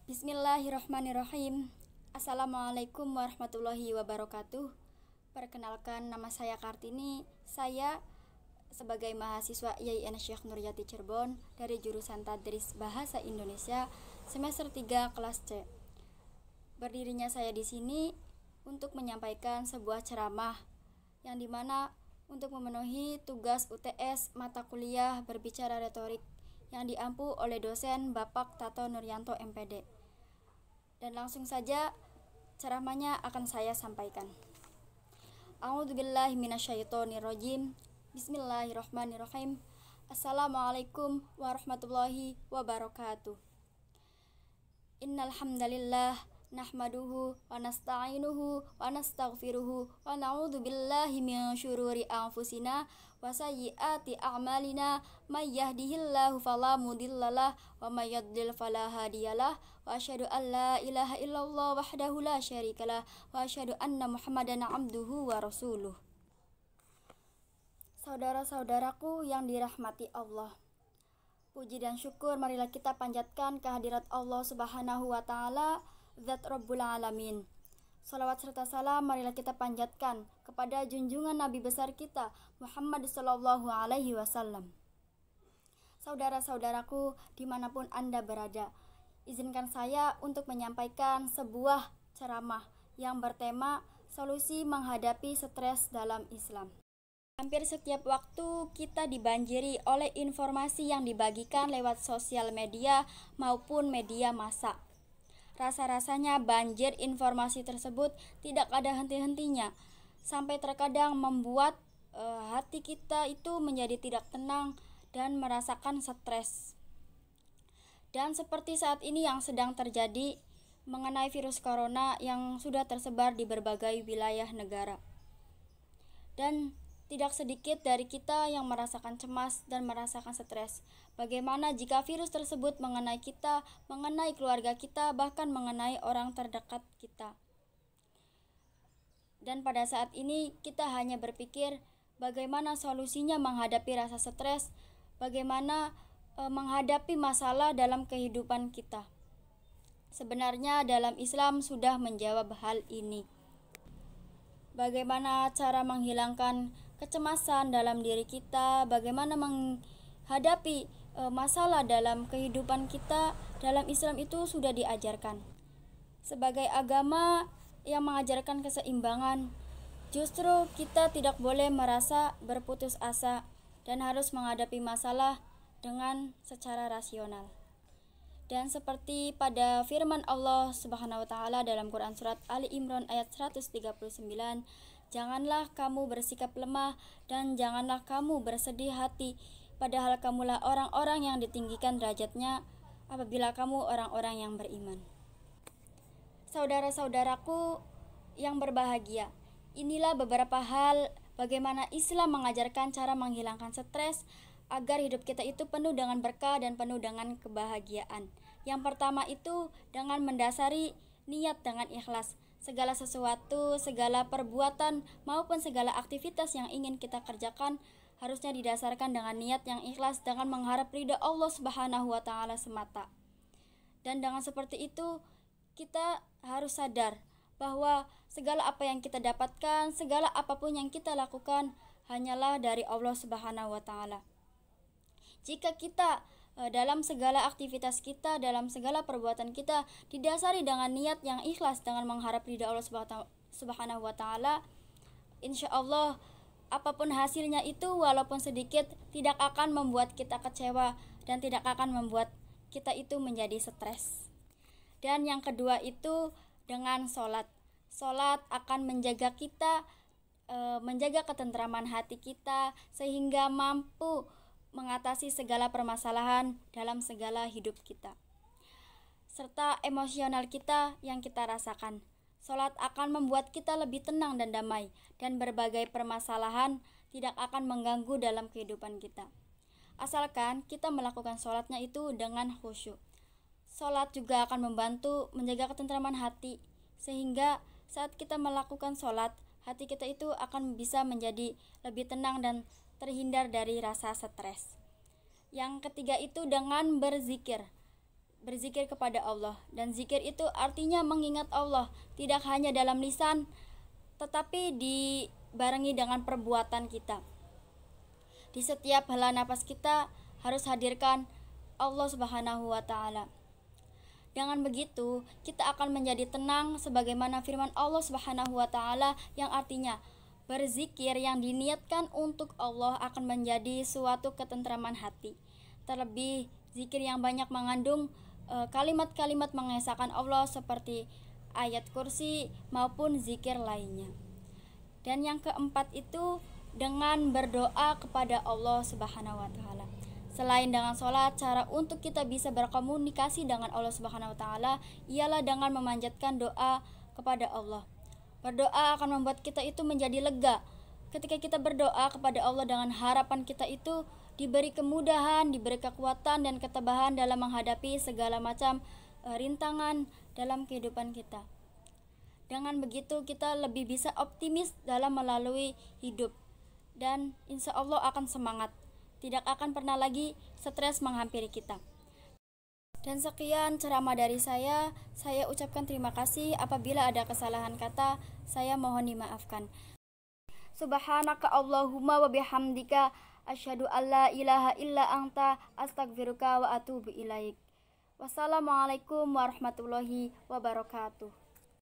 Bismillahirrahmanirrahim. Assalamualaikum warahmatullahi wabarakatuh. Perkenalkan, nama saya Kartini. Saya sebagai mahasiswa IAIN Syekh Nurjati Cirebon dari jurusan Tadris Bahasa Indonesia semester 3 kelas C. Berdirinya saya di sini untuk menyampaikan sebuah ceramah yang dimana untuk memenuhi tugas UTS mata kuliah berbicara retorik yang diampu oleh dosen Bapak Tato Nuryanto MPD. Dan langsung saja ceramahnya akan saya sampaikan. A'udzubillahi minasyaitonirrajim. Bismillahirrahmanirrahim. Assalamualaikum warahmatullahi wabarakatuh. Innal hamdalillah nahmaduhu wa nasta'inuhu wa nastaghfiruhu wa na'udzu billahi min syururi anfusina wa sayyiati a'malina may yahdihillahu fala mudhillalah wa may yudlil fala hadiyalah wa asyhadu an la ilaha illallah wahdahu la syarikalah wa asyhadu anna muhammadan abduhu wa rasuluh. Saudara-saudaraku yang dirahmati Allah, puji dan syukur marilah kita panjatkan kehadirat Allah Subhanahu wa taala, Zat Rabbul Alamin. Salawat serta salam marilah kita panjatkan kepada junjungan Nabi besar kita Muhammad sallallahu alaihi wasallam. Saudara-saudaraku dimanapun Anda berada, izinkan saya untuk menyampaikan sebuah ceramah yang bertema solusi menghadapi stres dalam Islam. Hampir setiap waktu kita dibanjiri oleh informasi yang dibagikan lewat sosial media maupun media massa. Rasa-rasanya banjir informasi tersebut tidak ada henti-hentinya, sampai terkadang membuat hati kita itu menjadi tidak tenang dan merasakan stres. Dan seperti saat ini yang sedang terjadi mengenai virus corona yang sudah tersebar di berbagai wilayah negara. Dan tidak sedikit dari kita yang merasakan cemas dan merasakan stres. Bagaimana jika virus tersebut mengenai kita, mengenai keluarga kita, bahkan mengenai orang terdekat kita. Dan pada saat ini kita hanya berpikir bagaimana solusinya menghadapi rasa stres, bagaimana menghadapi masalah dalam kehidupan kita. Sebenarnya dalam Islam sudah menjawab hal ini. Bagaimana cara menghilangkan kecemasan dalam diri kita, bagaimana menghadapi masalah dalam kehidupan kita, dalam Islam itu sudah diajarkan. Sebagai agama yang mengajarkan keseimbangan, justru kita tidak boleh merasa berputus asa dan harus menghadapi masalah dengan secara rasional. Dan seperti pada firman Allah Subhanahu wa taala dalam Quran surat Ali Imran ayat 139, janganlah kamu bersikap lemah dan janganlah kamu bersedih hati, padahal kamulah orang-orang yang ditinggikan derajatnya apabila kamu orang-orang yang beriman. Saudara-saudaraku yang berbahagia, inilah beberapa hal bagaimana Islam mengajarkan cara menghilangkan stres agar hidup kita itu penuh dengan berkah dan penuh dengan kebahagiaan. Yang pertama itu dengan mendasari niat dengan ikhlas. Segala sesuatu, segala perbuatan maupun segala aktivitas yang ingin kita kerjakan harusnya didasarkan dengan niat yang ikhlas, dengan mengharap ridha Allah Subhanahu wa taala semata. Dan dengan seperti itu kita harus sadar bahwa segala apa yang kita dapatkan, segala apapun yang kita lakukan hanyalah dari Allah Subhanahu wa taala. Jika kita dalam segala aktivitas kita, dalam segala perbuatan kita didasari dengan niat yang ikhlas, dengan mengharap ridha Allah Subhanahu wa taala, insya Allah apapun hasilnya itu walaupun sedikit tidak akan membuat kita kecewa dan tidak akan membuat kita itu menjadi stres. Dan yang kedua itu dengan sholat. Sholat akan menjaga kita, menjaga ketentraman hati kita sehingga mampu mengatasi segala permasalahan dalam segala hidup kita, serta emosional kita yang kita rasakan. Sholat akan membuat kita lebih tenang dan damai, dan berbagai permasalahan tidak akan mengganggu dalam kehidupan kita. Asalkan kita melakukan sholatnya itu dengan khusyuk. Sholat juga akan membantu menjaga ketentraman hati, sehingga saat kita melakukan sholat, hati kita itu akan bisa menjadi lebih tenang dan terhindar dari rasa stres. Yang ketiga itu dengan berzikir. berzikir kepada Allah. Dan zikir itu artinya mengingat Allah, tidak hanya dalam lisan tetapi dibarengi dengan perbuatan kita. Di setiap hela napas kita harus hadirkan Allah Subhanahu wa taala. Dengan begitu, kita akan menjadi tenang sebagaimana firman Allah Subhanahu wa taala yang artinya berzikir yang diniatkan untuk Allah akan menjadi suatu ketentraman hati. Terlebih zikir yang banyak mengandung kalimat-kalimat mengesahkan Allah seperti ayat kursi maupun zikir lainnya. Dan yang keempat itu dengan berdoa kepada Allah Subhanahu wa taala. Selain dengan sholat, cara untuk kita bisa berkomunikasi dengan Allah Subhanahu wa taala ialah dengan memanjatkan doa kepada Allah. Berdoa akan membuat kita itu menjadi lega. Ketika kita berdoa kepada Allah dengan harapan kita itu diberi kemudahan, diberi kekuatan dan ketabahan dalam menghadapi segala macam rintangan dalam kehidupan kita. Dengan begitu kita lebih bisa optimis dalam melalui hidup dan insya Allah akan semangat. Tidak akan pernah lagi stres menghampiri kita. Dan sekian ceramah dari saya ucapkan terima kasih. Apabila ada kesalahan kata, saya mohon dimaafkan. Subhanaka Allahumma wa bihamdika asyhadu alla ilaha illa anta astaghfiruka wa atubu ilaik. Wassalamualaikum warahmatullahi wabarakatuh.